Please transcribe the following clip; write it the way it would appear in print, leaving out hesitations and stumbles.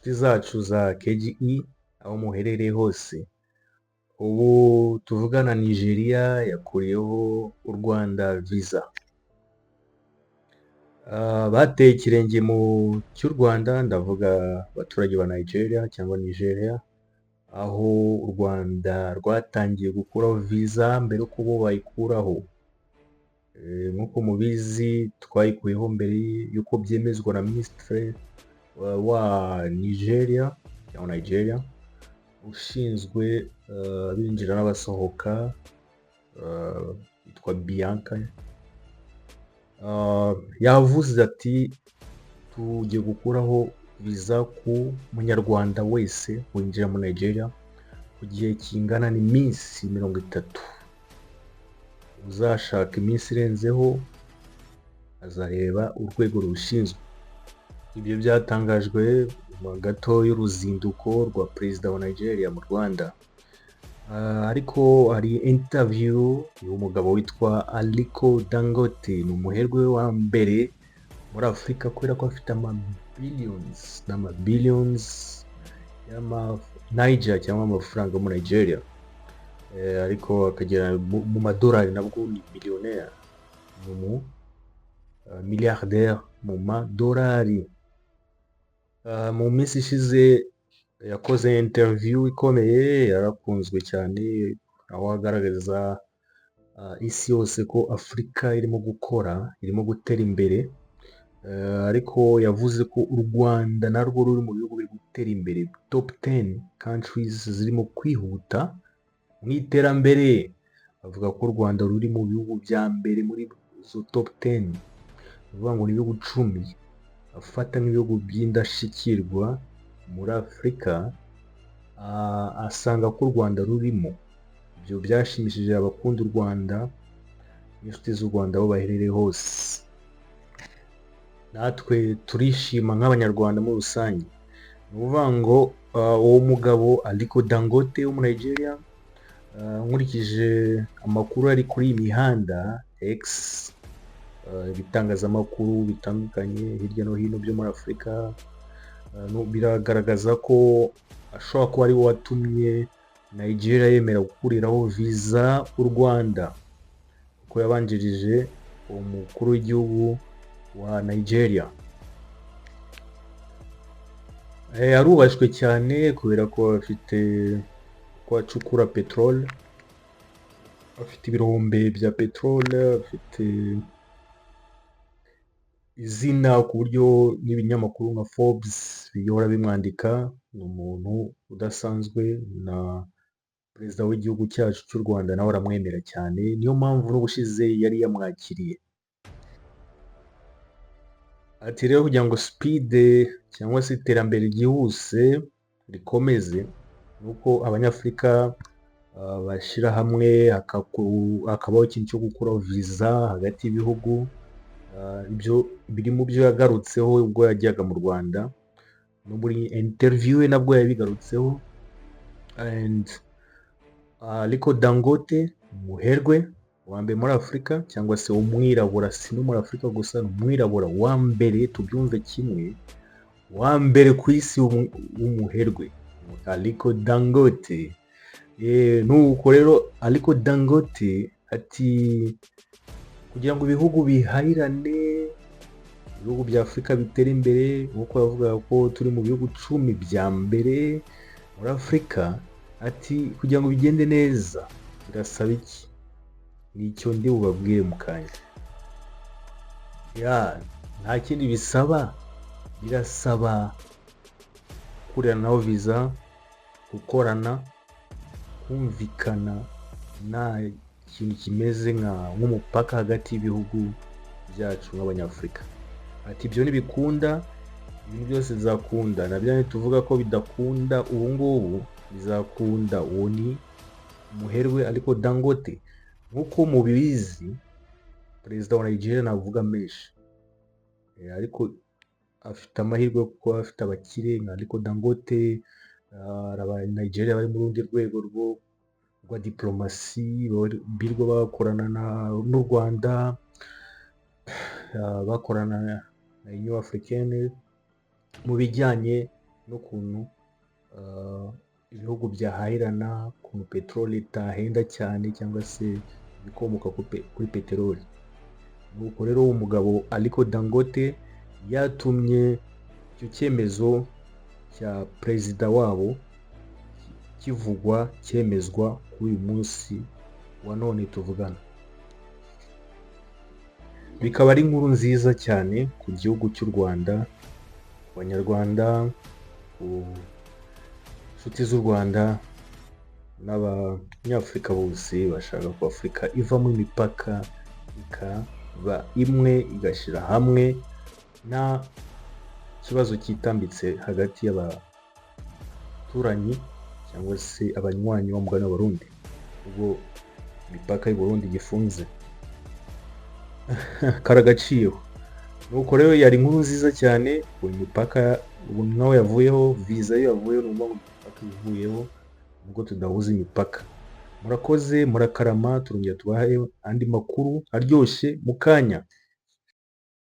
inshuti zacu za K.G.E aho muherereye hose. Ubu tuvugana Nigeria yakuriyeho u Rwanda Visa. Bateye ikirenge mu cy'u Rwanda, ndavuga abaturage ba Nigeria cyangwa Nigeria, aho u Rwanda rwatangiye gukuraho Visa mbere yuko bo bayikuraho. Nk'uko mubizi twayikuyeho mbere y'uko byemezwa na Minisitiri wa Nigeria cyangwa Nigeria ushinzwe abinjira n'abasohoka, yitwa Bianca. Yavuze ati tugiye gukuraho Visa ku munyarwanda wese winjira muri Nigeria ku gihe kingana n'iminsi 30. Uzashaka iminsi irenzeho azareba urwego rubishinzwe. Ibyo byatangajwe gato y'uruzinduko rwa perezida wa Nigeria mu Rwanda. Ariko hari interview y'umugabo witwa Aliko Dangote, ni umuherwe wa mbere muri Afurika kubera ko afite billions Niger cyangwa amafaranga muri Nigeria, ariko akagera mu madolari, nabwo ni millionaire, milliardaire mu madolari. Mu minsi ishize yakoze interview ikomeye, yarakunzwe cyane, aho agaragaza isi yose ko Afurika irimo gutera imbere, ariko yavuze ko u Rwanda narwo ruri mu bihugu biri gutera imbere, top 10 countries zirimo kwihuta mu iterambere. Avuga ko u Rwanda ruri mu bihugu bya mbere muri zo top 10, uvuga ngo ni ibihugu 10 afata nk'ibihugu by'indashyikirwa muri Afurika, asanga ko u Rwanda rurimo. Ibyo byashimishije abakunda u Rwanda n'inshuti z'u Rwanda aho baherereye hose. Natwe turishima nk'abanyarwanda muri rusange. Ni ukuvuga ngo uwo mugabo Aliko Dangote wo muri Nigeria, nkurikije amakuru ari kuri iyi mihanda X, ibitangazamakuru bitandukanye hirya no hino byo muri Afurika, biragaragaza ko ashobora kuba ari we watumye Nigeria yemera gukuriraho Visa u Rwanda, kuko yabanjirije umukuru w'igihugu wa Nigeria. Arubashywe cyane kubera ko acukura peteroli, afite ibirombe bya peteroli, afite izina ku buryo n'ibinyamakuru nka Forbes bihora bimwandika. Ni umuntu udasanzwe, na perezida w'igihugu cyacu cy'u Rwanda nawe aramwemera cyane, niyo mpamvu n'ubushize yari yamwakiriye. Ati rero kugira ngo speed cyangwa se iterambere ryihuse rikomeze, nuko abanyafurika bashyira hamwe, hakabaho ikintu cyo gukuraho Visa hagati y'ibihugu. Ibyo biri mu byo yagarutseho ubwo yajyaga mu Rwanda, no muri interview we nabwo yabigarutseho. And Aliko Dangote, umuherwe wa mbere muri Afurika, cyangwa se umwirabura, si no muri Afurika gusa, ni umwirabura wa mbere, tubyumve kimwe, wa mbere ku isi w'umuherwe, Aliko Dangote. Nuko rero Aliko Dangote ati kugira ngo ibihugu bihahirane, ibihugu bya Afurika bitera imbere, nk'uko yavuga ko turi mu bihugu 10 bya mbere muri Afurika, ati kugira ngo bigende neza birasaba iki? Nicyo ndi bubabwire mu kanya. Nta kindi bisaba, birasaba gukuriraho Visa, gukorana, kumvikana, nta ikintu kimeze nk'umupaka hagati y'ibihugu byacu nk'abanyafurika. Ati ibyo ntibikunda, ibintu byose bizakunda, na byo tuvuga ko bidakunda ubu ngubu bizakunda. Uwo ni umuherwe Aliko Dangote. Nk'uko mubizi, perezida wa Nigeria navuga menshi, ariko afite amahirwe kuko afite abakire nka Aliko Dangote. Nigeria bari mu rundi rwego rwa diplomasi, birwa bakorana n'u Rwanda, bakorana na Union Africaine mu bijyanye n'ukuntu ibihugu byahahirana, ukuntu peteroli itahenda cyane cyangwa se ibikomoka kuri peteroli. Nuko rero umugabo Aliko Dangote yatumye icyo cyemezo cya perezida wabo kivugwa, cyemezwa kuri uyu munsi wa none tuvugana. Bikaba ari inkuru nziza cyane ku gihugu cy'u Rwanda, ku banyarwanda, ku nshuti z'u Rwanda n'abanyafurika bose bashaka ko Afurika ivamo imipaka ikaba imwe, igashyira hamwe, nta kibazo kitambitse hagati y'abaturanyi cyangwa se abanywanyi b'umugani w'Abarundi, ubwo imipaka y'u Burundi gifunze karagaciyeho. Nuko rero yari inkuru nziza cyane, uyu mipaka ubu nawe yavuyeho, viza yo yavuyeho, ni ukuvuga ngo imipaka ivuyeho nubwo tudahuza imipaka. Murakoze, murakarama, turongera tubahe andi makuru aryoshye mu kanya.